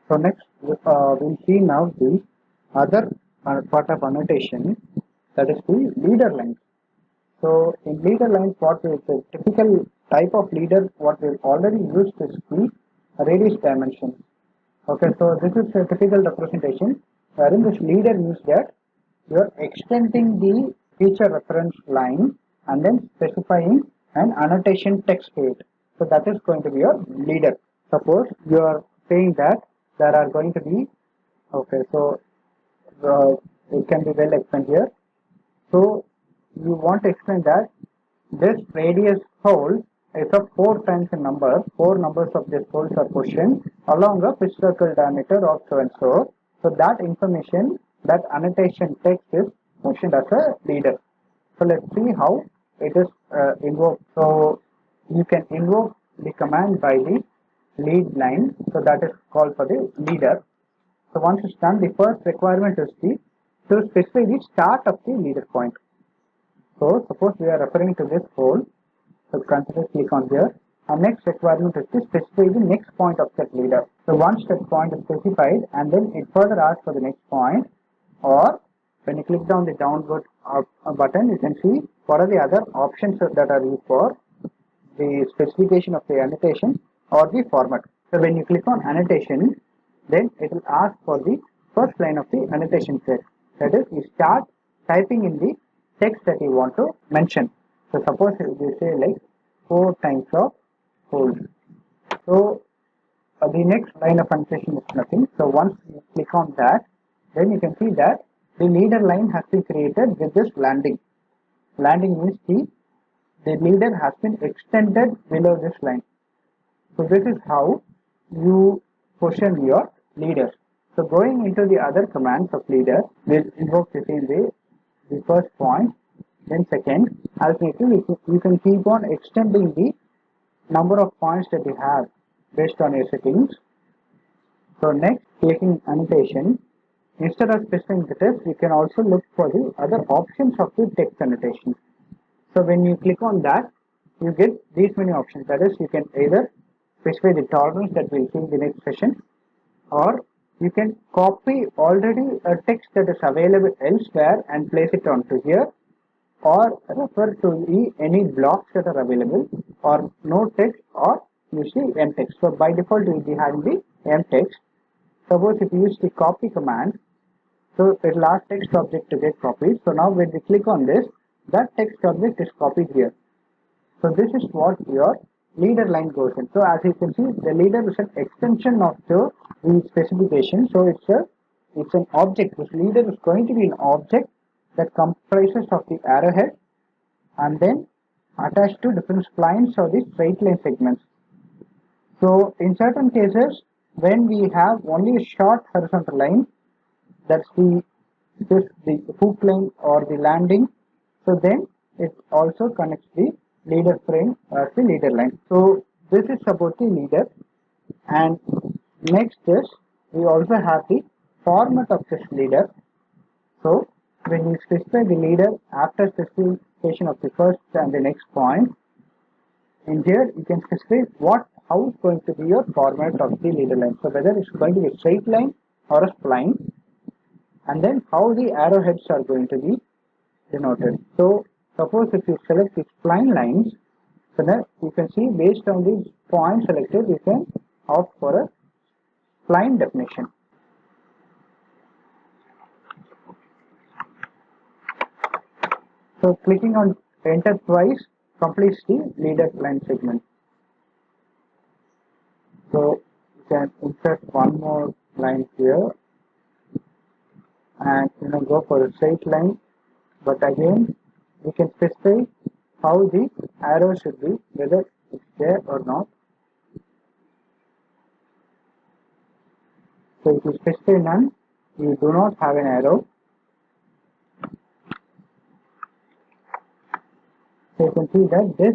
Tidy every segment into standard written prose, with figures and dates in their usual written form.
So next we'll see now the other part of annotation, that is the leader lines. So in leader lines, what is the typical type of leader what we've already used is the radius dimension. Okay, so this is a typical representation wherein this leader means that you are extending the feature reference line and then specifying an annotation text field. So that is going to be your leader. Suppose you are saying that there are going to be, okay, so it can be well explained here. So you want to explain that this radius hole is of 4 times a number. 4 numbers of these holes are positioned along a pitch circle diameter of so and so. So that information, that annotation text is positioned as a leader. So let's see how it is invoked. So you can invoke the command by the lead line. So that is called for the leader. So once it's done, the first requirement is to specify the start of the leader point. So suppose we are referring to this hole. So consider click on here. Our next requirement is to specify the next point of that leader. So once that point is specified, and then it further asks for the next point, or when you click down the downward button, you can see what are the other options that are used for the specification of the annotation or the format. So when you click on annotation, then it will ask for the first line of the annotation text. That is, you start typing in the text that you want to mention. So suppose you say like 4 times of hold. So the next line of annotation is nothing. So once you click on that, then you can see that the leader line has been created with this landing. Landing means the leader has been extended below this line. So this is how you position your leader. So going into the other commands of leader, we'll invoke the same way. The first point, then second. Alternatively, you can keep on extending the number of points that you have based on your settings. So next, clicking annotation. Instead of specifying the text, you can also look for the other options of the text annotation. So when you click on that, you get these many options. That is, you can either specify the tolerance that we'll see in the next session, or you can copy already a text that is available elsewhere and place it onto here, or refer to any blocks that are available, or no text, or usually M text. So by default, you will be having the M text. Suppose if you use the copy command, so it will ask text object to get copied. So now when we click on this, that text object is copied here. So this is what your leader line goes in. So as you can see, the leader is an extension of the specification. So it's an object. This leader is going to be an object that comprises of the arrowhead and then attached to different splines or the straight line segments. So in certain cases, when we have only a short horizontal line, that's the hook line or the landing, so then it also connects the leader frame as the leader line. So this is about the leader. And next is, we also have the format of this leader. So when you specify the leader after specification of the first and the next point, in here you can specify how is going to be your format of the leader line. So whether it's going to be a straight line or a spline, and then how the arrowheads are going to be denoted. So suppose if you select the spline lines, so then you can see based on the point selected, you can opt for a spline definition. So clicking on enter twice completes the leader line segment. So you can insert one more line here and go for a straight line, but again you can specify how the arrow should be, whether it's there or not. So if you specify none, you do not have an arrow. So you can see that this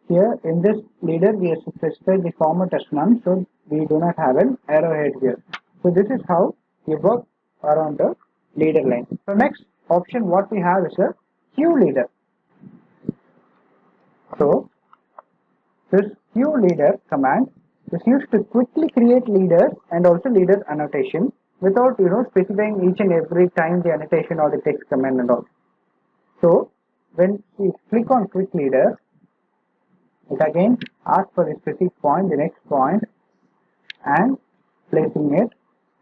here in this leader we have specified the format as none, so we do not have an arrowhead here. So this is how you work around the leader line. So next option what we have is a queue leader. So this queue leader command is used to quickly create leaders and also leader annotation without specifying each and every time the annotation or the text command and all. So when we click on quick leader, it again asks for the specific point, the next point, and placing it.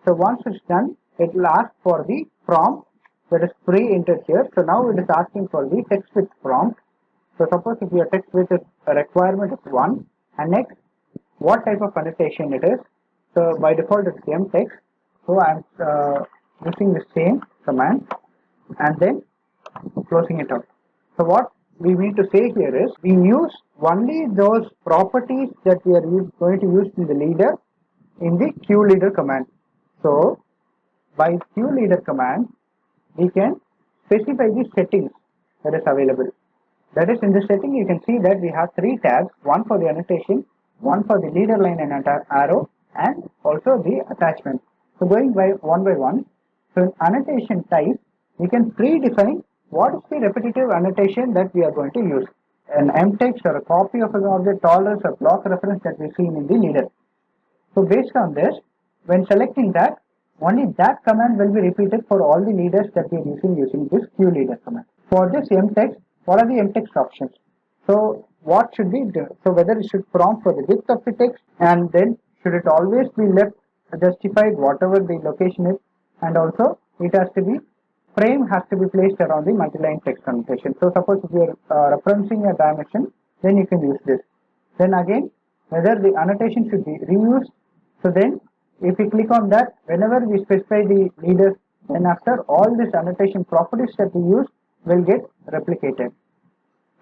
So once it's done, it will ask for the prompt that is pre-entered here. So now it is asking for the text width prompt. So suppose if your text width is a requirement is 1, and next what type of annotation it is. So by default it's mtext. So I'm using the same command and then closing it out. So what we need to say here is we use only those properties that we are going to use in the leader in the Skill-Leader command. So by Skill-Leader command we can specify the settings that is available. That is, in the setting you can see that we have 3 tabs, one for the annotation, one for the leader line and arrow, and also the attachment. So going by one, so in annotation type we can predefine what is the repetitive annotation that we are going to use. An mtext or a copy of an object, tolerance or block reference that we see in the leader. So based on this, when selecting that, only that command will be repeated for all the leaders that we are using this Skill-Leader command. For this mtext, what are the mtext options? So what should we do? So whether it should prompt for the width of the text, and then should it always be left justified whatever the location is, and also it has to be frame has to be placed around the multi-line text annotation. So suppose if you are referencing a dimension, then you can use this. Then again, whether the annotation should be reused. So then if we click on that, whenever we specify the leaders, then after all these annotation properties that we use will get replicated.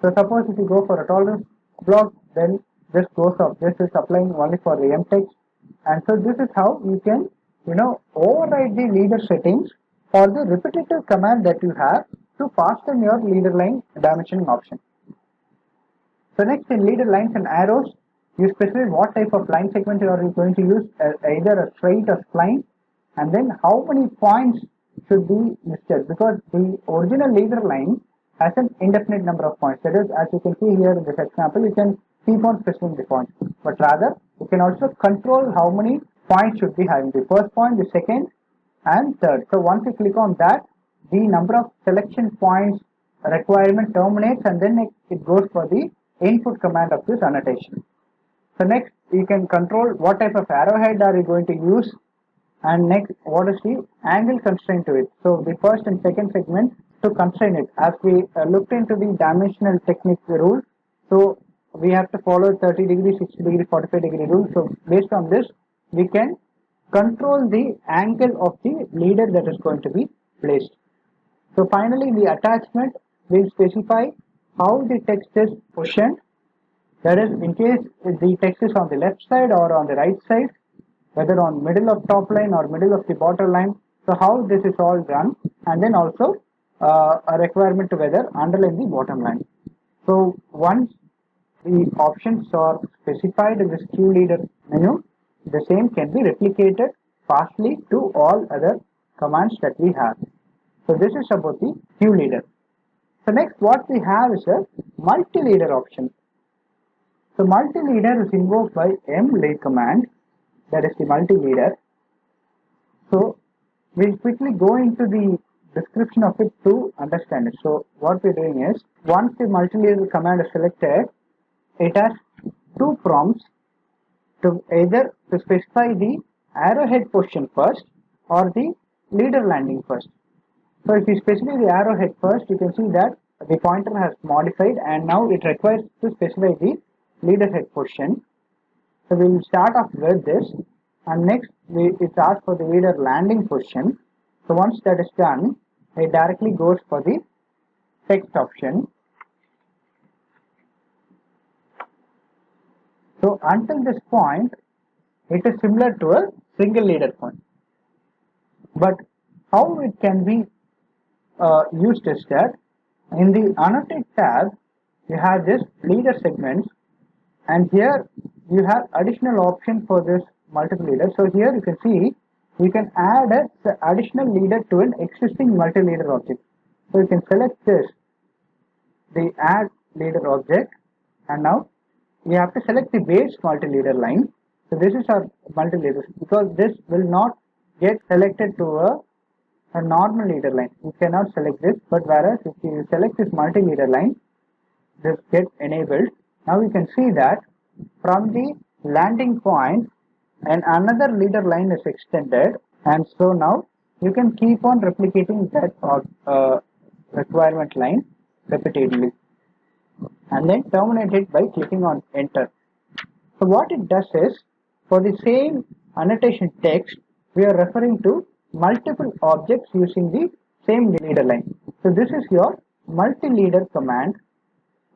So suppose if you go for a tolerance block, then this goes up. This is applying only for the mtext, and so this is how you can override the leader settings for the repetitive command that you have to fasten your leader line dimensioning option. So next, in leader lines and arrows, you specify what type of line segment you are going to use, either a straight or spline, and then how many points should be listed, because the original leader line has an indefinite number of points. That is, as you can see here in this example, you can keep on specifying the points, but rather you can also control how many points should be having, the first point, the second, and third. So once you click on that, the number of selection points requirement terminates, and then it goes for the input command of this annotation. So next, you can control what type of arrowhead are you going to use, and next what is the angle constraint to it. So the first and second segment to constrain it, as we looked into the dimensional technique rule, so we have to follow 30 degree, 60 degree, 45 degree rule. So based on this, we can control the angle of the leader that is going to be placed. So finally, the attachment will specify how the text is positioned. That is, in case the text is on the left side or on the right side, whether on middle of top line or middle of the bottom line. So how this is all done, and then also a requirement to whether underline the bottom line. So once the options are specified in the Skill-Leader menu, the same can be replicated fastly to all other commands that we have. So this is about the Skill-Leader. So next, what we have is a Multileader option. So Multileader is invoked by mlead command, that is the Multileader. So we'll quickly go into the description of it to understand it. So what we're doing is, once the Multileader command is selected, it has 2 prompts to either to specify the arrowhead position first or the leader landing first. So if you specify the arrowhead first, you can see that the pointer has modified, and now it requires to specify the leader head position. So we will start off with this, and next it asks for the leader landing position. So once that is done, it directly goes for the text option. So until this point, it is similar to a single leader point. But how it can be used is that in the annotate tab, you have this leader segments, and here you have additional option for this multiple leader. So here you can see you can add the additional leader to an existing multi-leader object. So you can select this, the add leader object, and now you have to select the base multi-leader line. So this is our multi-leader, because this will not get selected to a normal leader line. You cannot select this, but whereas if you select this multi-leader line, this gets enabled. Now you can see that from the landing point and another leader line is extended, and so now you can keep on replicating that requirement line repeatedly and then terminate it by clicking on enter. So what it does is, for the same annotation text, we are referring to multiple objects using the same leader line. So this is your multi-leader command,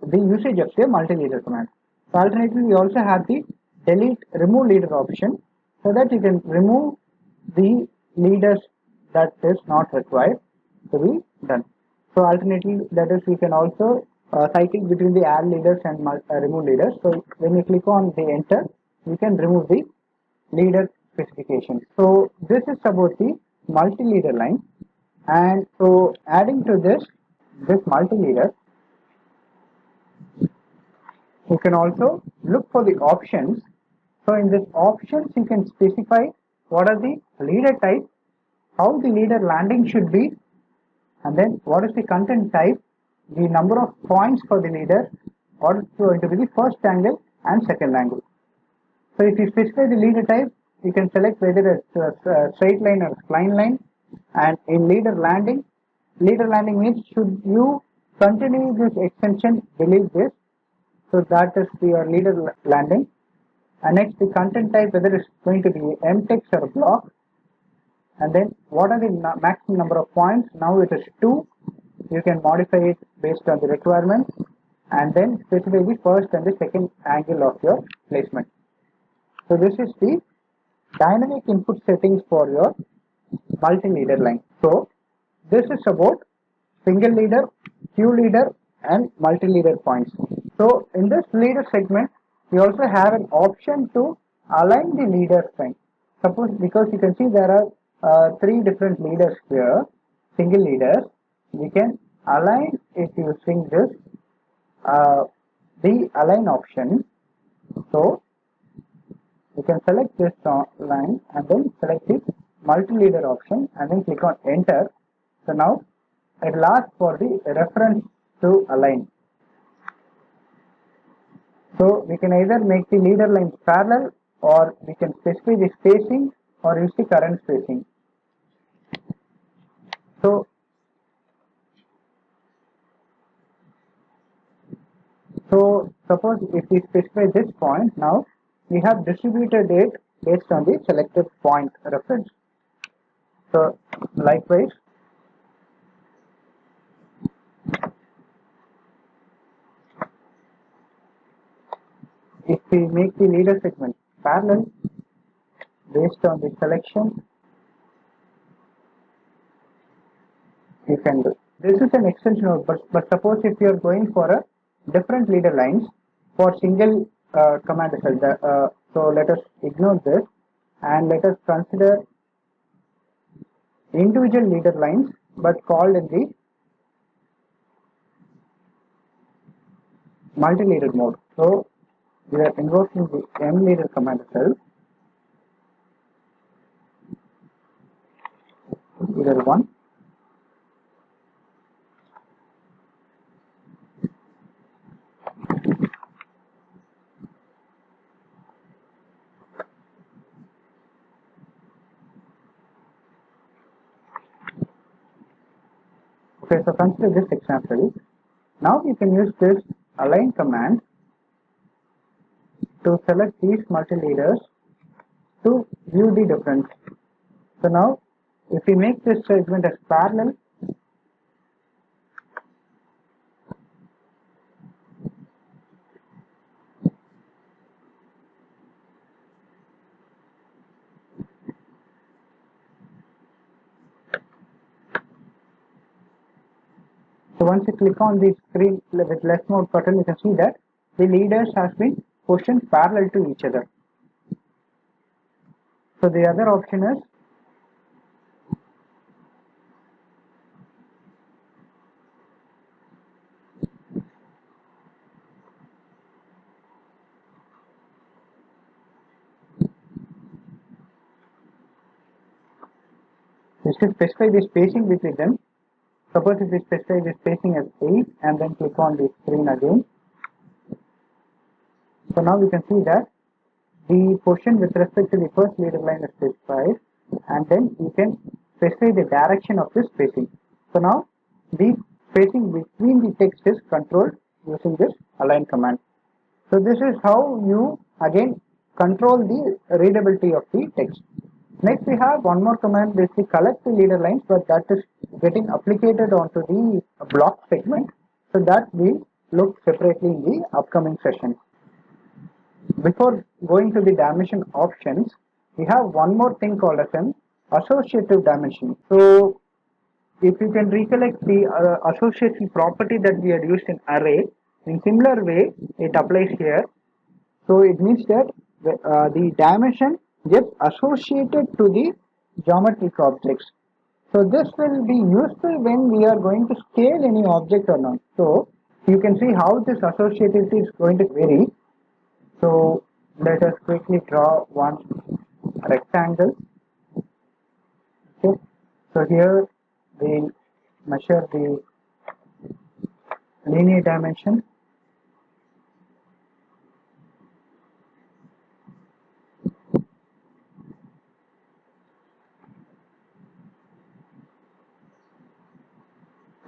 the usage of the multi-leader command. So alternatively, we also have the delete remove leader option, so that you can remove the leaders that is not required to be done. So alternatively, that is, we can also cycle between the add leaders and remove leaders. So when you click on the enter, you can remove the leader specification. So this is about the multi-leader line. And so adding to this multi-leader, you can also look for the options. So in this options, you can specify what are the leader type, how the leader landing should be, and then what is the content type, the number of points for the leader, what is going to be the first angle and second angle. So if you specify the leader type, you can select whether it's a straight line or spline line. And in leader landing means should you continue this extension, delete this. So that is your leader landing. And next, the content type, whether it's going to be mtext or block. And then what are the maximum number of points? Now it is 2. You can modify it based on the requirement, and then specify the first and the second angle of your placement. So this is the dynamic input settings for your multi-leader line. So this is about single leader, queue leader, and multi-leader points. So in this leader segment, we also have an option to align the leader line. Suppose, because you can see there are 3 different leaders here, single leaders, we can align it using this the align option. So you can select this line and then select the multi-leader option and then click on enter. So now it will ask for the reference to align. So we can either make the leader lines parallel, or we can specify the spacing or use the current spacing. So suppose if we specify this point, now we have distributed it based on the selected point reference. So likewise, if we make the leader segment parallel based on the selection, you can do. This is an extension of, but suppose if you are going for a different leader lines for single command cell, so let us ignore this and let us consider individual leader lines but called in the multi-leader mode. So we are invoking the M leader command cell, leader 1, okay. So consider this example. Now we can use this align command to select these multi-leaders to view the difference. So now if we make this segment as parallel, so once you click on the screen with left mode button, you can see that the leaders has been positioned parallel to each other. So the other option is is to specify the spacing between them. Suppose if we specify the spacing as 8 and then click on the screen again. So now we can see that the portion with respect to the first leader line is specified, and then you can specify the direction of the spacing. So now the spacing between the text is controlled using this align command. So this is how you again control the readability of the text. Next we have one more command, basically collect the leader lines, but that is getting applicated onto the block segment. So that will look separately in the upcoming session. Before going to the dimension options, we have one more thing called as an associative dimension. So if you can recollect the association property that we had used in array, in similar way it applies here. So it means that the dimension gets associated to the geometric objects. So this will be useful when we are going to scale any object or not. So you can see how this associativity is going to vary. So let us quickly draw one rectangle. Okay. So here we'll measure the linear dimension.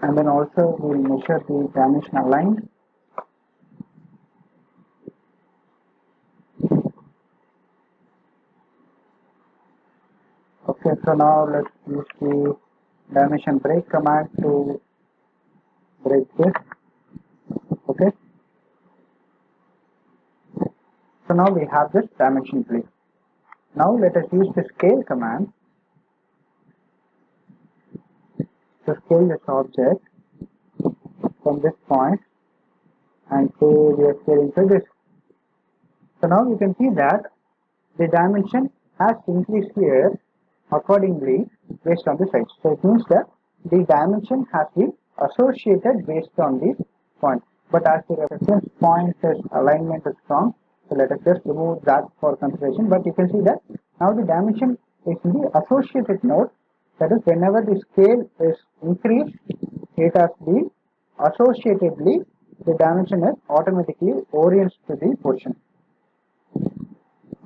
And then also we'll measure the dimension aligned. Okay, so now let's use the dimension break command to break this. Okay. So now we have this dimension break. Now let us use the scale command to scale this object from this point and say we are scaling to this. So now you can see that the dimension has increased here accordingly based on the size. So it means that the dimension has been associated based on the point. But as the reference point is alignment is strong, so let us just remove that for consideration. But you can see that now the dimension is in the associated mode. That is, whenever the scale is increased, it has been associatively, the dimension is automatically oriented to the portion.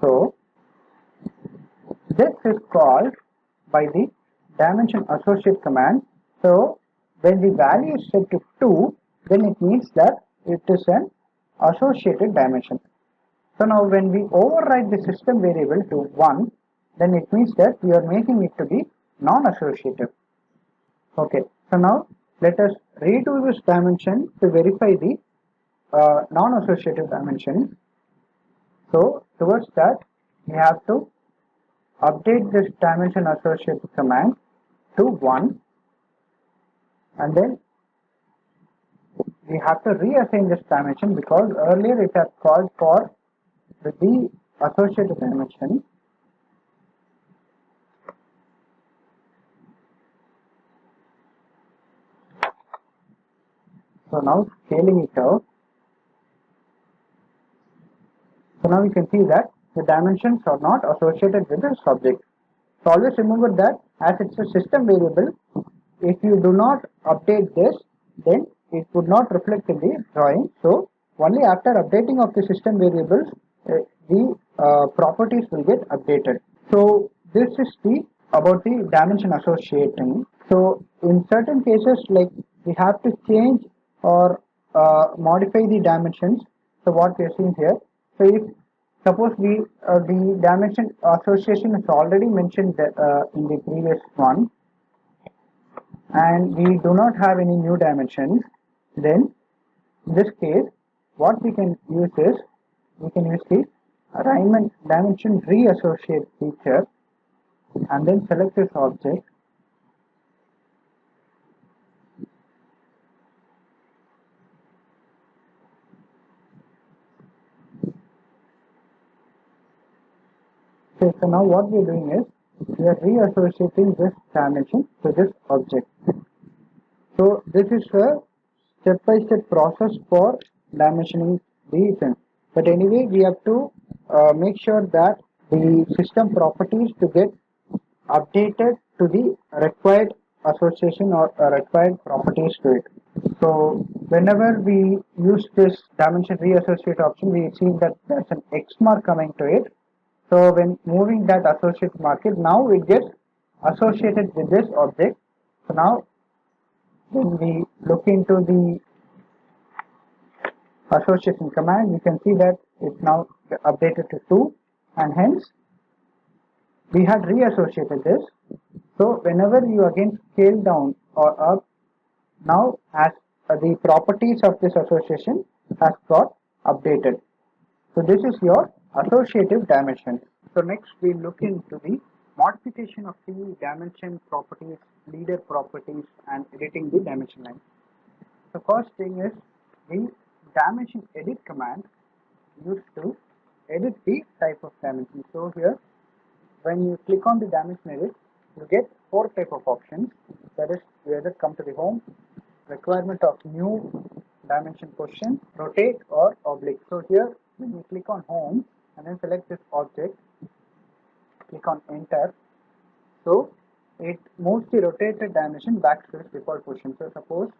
So this is called by the dimension associate command. So when the value is set to 2, then it means that it is an associated dimension. So now when we override the system variable to 1, then it means that we are making it to be non-associative. Okay, so now let us redo this dimension to verify the non-associative dimension. So towards that we have to update this dimension associative command to 1, and then we have to reassign this dimension because earlier it had called for the associative dimension. So now scaling it out. So now you can see that the dimensions are not associated with this object. So always remember that as it's a system variable, if you do not update this, then it would not reflect in the drawing. So only after updating of the system variables, the properties will get updated. So this is the about the dimension associating. So in certain cases, like we have to change or modify the dimensions. So what we are seeing here. So if suppose we the dimension association is already mentioned in the previous one, and we do not have any new dimensions, then in this case what we can use is we can use the dimension reassociate feature and then select this object. Okay, so now what we are doing is we are reassociating this dimension to this object. So this is a step-by-step process for dimensioning the thing. But anyway, we have to make sure that the system properties to get updated to the required association or required properties to it. So whenever we use this dimension reassociate option, we see that there's an X mark coming to it. So when moving that associate market, now it gets associated with this object. So now when we look into the association command, you can see that it's now updated to 2, and hence we had reassociated this. So whenever you again scale down or up, now as the properties of this association has got updated. So this is your associative dimension. So next we look into the modification of the dimension properties, leader properties, and editing the dimension line. The first thing is the dimension edit command used to edit the type of dimension. So here when you click on the dimension edit, you get 4 type of options. That is, you either come to the home, requirement of new dimension position, rotate or oblique. So here when you click on home and then select this object, click on enter, so it moves the rotated dimension back to its default position. So suppose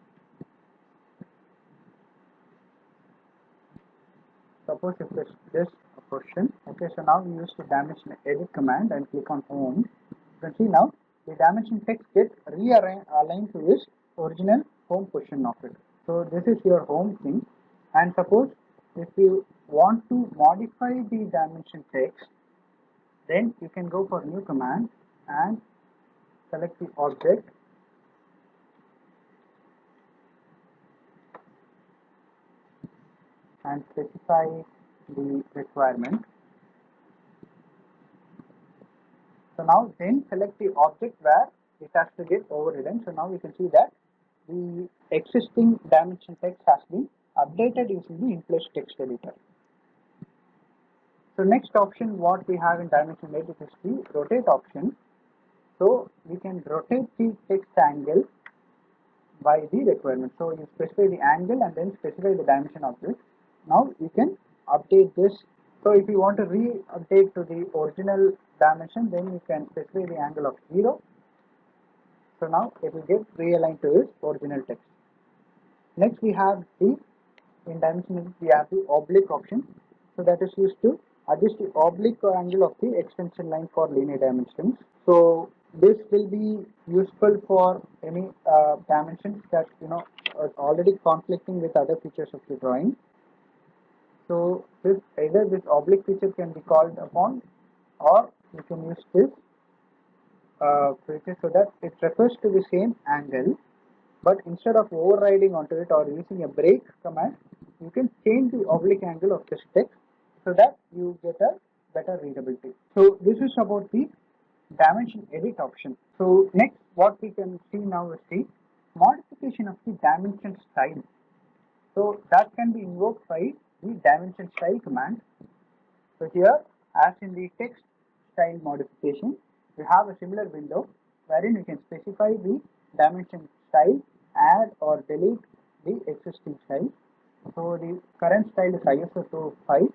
if it's this position, okay, so now we use the dimension edit command and click on home. You can see now the dimension text gets realigned to its original home position of it. So this is your home thing, and suppose if you want to modify the dimension text, then you can go for new command and select the object, and specify the requirement. So now then select the object where it has to get overridden. So now we can see that the existing dimension text has been updated using the in-place text editor. So next option what we have in dimension edit is the rotate option. So we can rotate the text angle by the requirement. So you specify the angle and then specify the dimension of this. Now you can update this. So if you want to re-update to the original dimension, then you can specify the angle of 0. So now it will get realigned to its original text. Next we have the, in dimension we have the oblique option. So that is used to adjust the oblique angle of the extension line for linear dimensions. So this will be useful for any dimensions that are already conflicting with other features of the drawing. So this either this oblique feature can be called upon, or you can use this feature so that it refers to the same angle, but instead of overriding onto it or using a break command, you can change the oblique angle of this text so that you get a better readability. So this is about the dimension edit option. So next what we can see now is the modification of the dimension style. So that can be invoked by the dimension style command. So here, as in the text style modification, we have a similar window wherein you can specify the dimension style, add or delete the existing style. So the current style is ISO 2.5.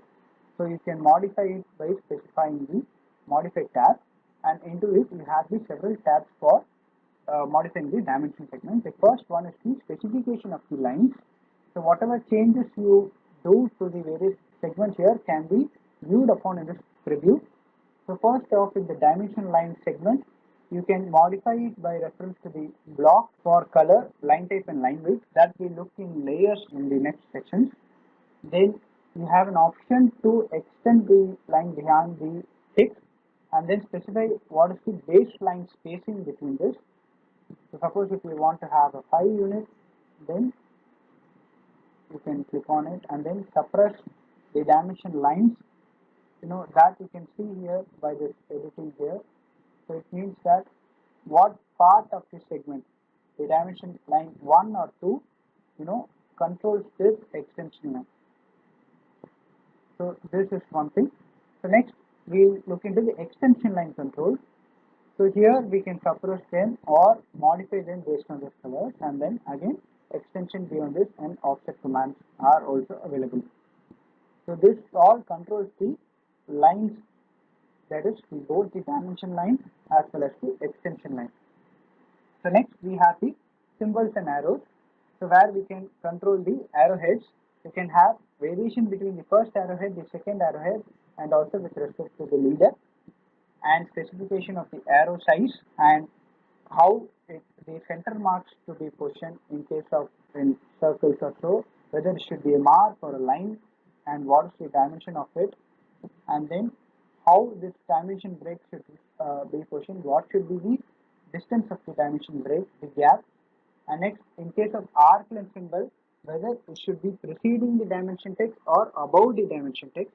So you can modify it by specifying the modify tab, and into it you have the several tabs for modifying the dimension segment. The first one is the specification of the lines. So whatever changes you do to the various segments here can be viewed upon in this preview. So first off, in the dimension line segment, you can modify it by reference to the block for color, line type and line width. That we look in layers in the next sections. Then you have an option to extend the line beyond the text and then specify what is the baseline spacing between this. So suppose if you want to have a 5 unit, then you can click on it and then suppress the dimension lines. That you can see here by this editing here. So it means that what part of the segment, the dimension line 1 or 2, controls this extension line. So this is one thing. So next we look into the extension line control. So here we can suppress them or modify them based on this colors, and then again extension beyond this and offset commands are also available. So this all controls the lines that is both the dimension line as well as the extension line. So next we have the symbols and arrows. So where we can control the arrowheads, we can have variation between the first arrowhead, the second arrowhead, and also with respect to the leader, and specification of the arrow size and how the center marks to be positioned in case of in circles or so, whether it should be a mark or a line, and what is the dimension of it, and then how this dimension break should be positioned, what should be the distance of the dimension break, the gap, and next in case of arc length symbol, whether it should be preceding the dimension text or above the dimension text,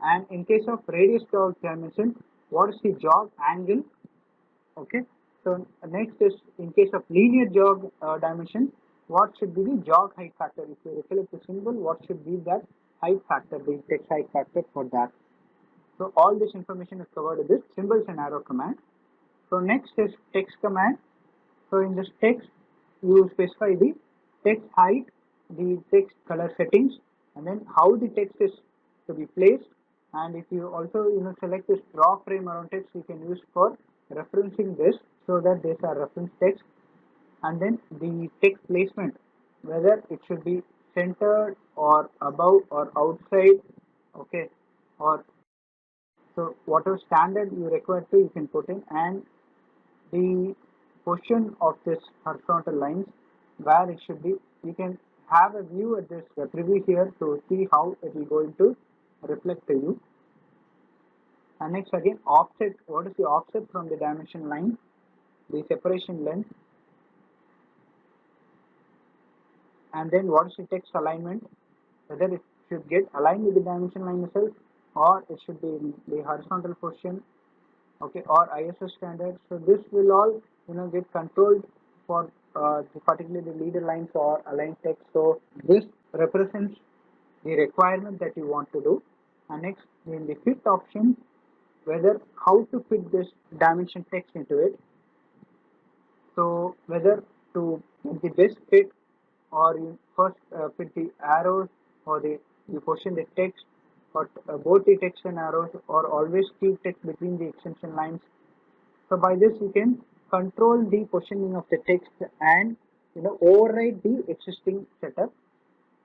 and in case of radius jog dimension, what is the jog angle. Okay, so next is in case of linear jog dimension, what should be the jog height factor. If you recollect the symbol, what should be that height factor, the text height factor for that. So all this information is covered in this symbols and arrow command. So next is text command. So in this text, you specify the text height, the text color settings, and then how the text is to be placed. And if you also select this draw frame around text, you can use for referencing this so that these are reference text. And then the text placement, whether it should be centered or above or outside, okay, or so whatever standard you require to you can put in, and the position of this horizontal lines where it should be. You can have a view at this preview here to see how it will going to reflect to you. And next again offset, what is the offset from the dimension line, the separation length, and then what is the text alignment, whether it should get aligned with the dimension line itself or it should be in the horizontal position, okay, or ISO standards. So this will all get controlled for particularly the leader lines or aligned text. So this represents the requirement that you want to do. And next in the fit option, whether how to fit this dimension text into it. So whether to get the best fit, or you first fit the arrows, or you position the text, or both the text and arrows, or always keep text between the extension lines. So by this you can control the positioning of the text and override the existing setup.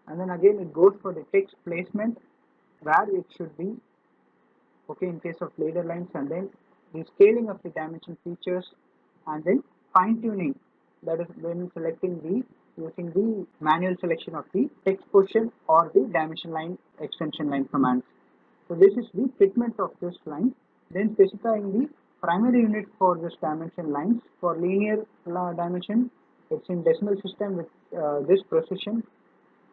And then again it goes for the text placement where it should be, okay, in case of leader lines, and then the scaling of the dimension features, and then fine tuning, that is when selecting the using the manual selection of the text position or the dimension line extension line commands. So this is the fitment of this line. Then specifying the primary unit for this dimension lines. For linear dimension, it's in decimal system with this precision.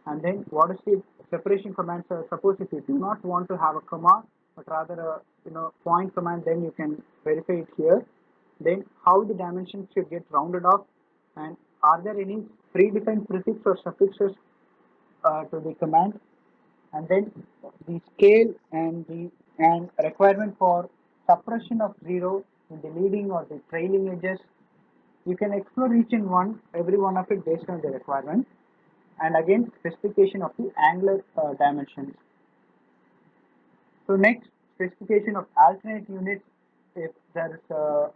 And then what is the separation command? So suppose if you do not want to have a comma but rather a point command, then you can verify it here. Then how the dimensions should get rounded off, and are there any predefined prefix or suffixes to the command, and then the scale and the requirement for suppression of zero in the leading or the trailing edges. You can explore each and every one of it based on the requirement. And again specification of the angular dimensions. So next, specification of alternate units if there is a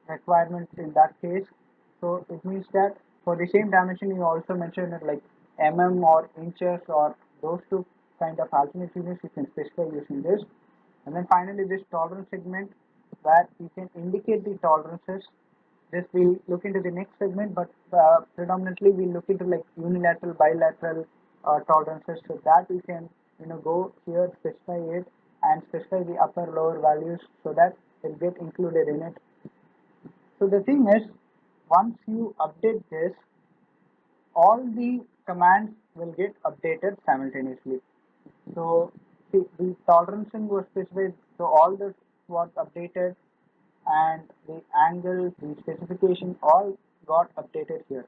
requirement in that case. So it means that for the same dimension you also mentioned it like mm or inches, or those two kind of alternate units you can specify using this. And then finally this tolerance segment where you can indicate the tolerances. This we'll look into the next segment, but predominantly we'll look into like unilateral, bilateral tolerances. So that you can go here, specify it, and specify the upper lower values so that will get included in it. So the thing is, once you update this, all the commands will get updated simultaneously. So the tolerancing was specified, so all this was updated, and the angle, the specification all got updated here.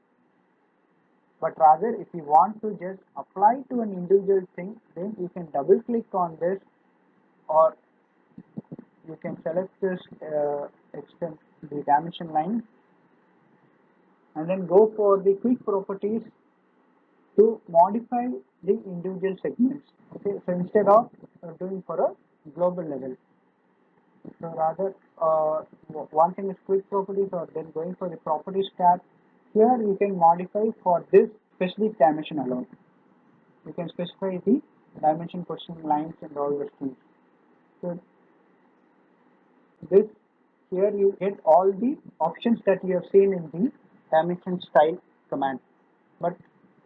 But rather if you want to just apply to an individual thing, then you can double click on this, or you can select this extend the dimension line, and then go for the quick properties to modify the individual segments. Okay, so instead of doing for a global level. So rather, one thing is quick properties or then going for the properties tab. Here you can modify for this specific dimension alone. You can specify the dimension, position, lines and all those things. So this here you get all the options that you have seen in the dimension style command. But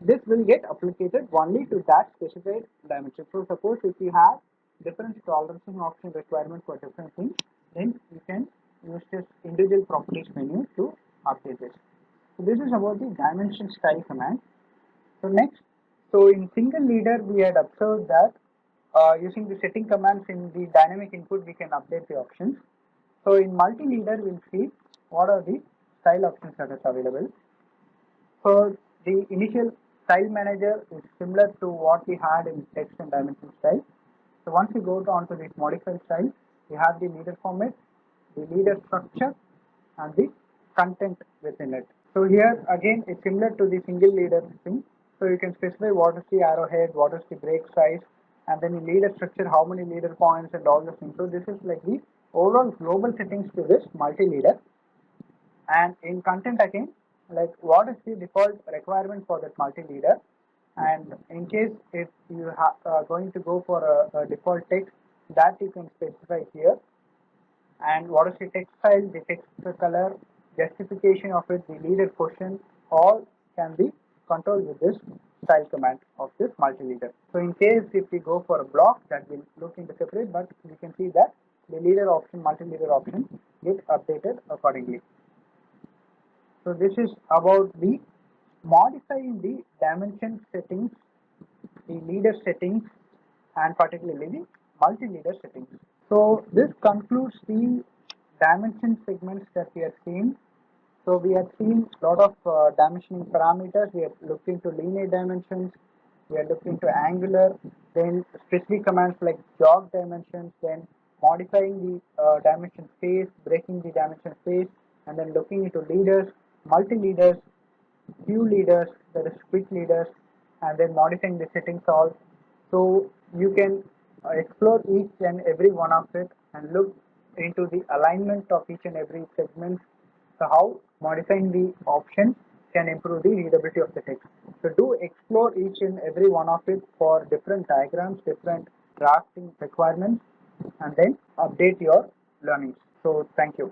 this will get applicated only to that specified dimension. So suppose if you have different tolerancing option requirement for different things, then you can use this individual properties menu to update this. So this is about the dimension style command. So next, so in single leader we had observed that using the setting commands in the dynamic input we can update the options. So in multi-leader we'll see what are the style options that is available. So the initial style manager is similar to what we had in text and dimension style. So once you go on to this modified style, you have the leader format, the leader structure, and the content within it. So here again it's similar to the single leader thing. So you can specify what is the arrowhead, what is the break size, and then in leader structure how many leader points and all the things. So this is like the overall global settings to this multi-leader. And in content again, like what is the default requirement for that multi-leader, and in case if you are going to go for a default text, that you can specify here, and what is the text style, the text color, justification of it, the leader question, all can be controlled with this style command of this multi-leader. So in case if we go for a block, that will look into separate, but you can see that the leader option, multi-leader option get updated accordingly. So this is about the modifying the dimension settings, the leader settings, and particularly the multi-leader settings. So this concludes the dimension segments that we have seen. So we have seen a lot of dimensioning parameters. We have looked into linear dimensions. We have looked into angular, then specific commands like jog dimensions, then modifying the dimension space, breaking the dimension space, and then looking into leaders, multi-leaders, few leaders, that is quick leaders, and then modifying the settings all. So you can explore each and every one of it and look into the alignment of each and every segment. So how modifying the options can improve the readability of the text. So do explore each and every one of it for different diagrams, different drafting requirements, and then update your learnings. So thank you.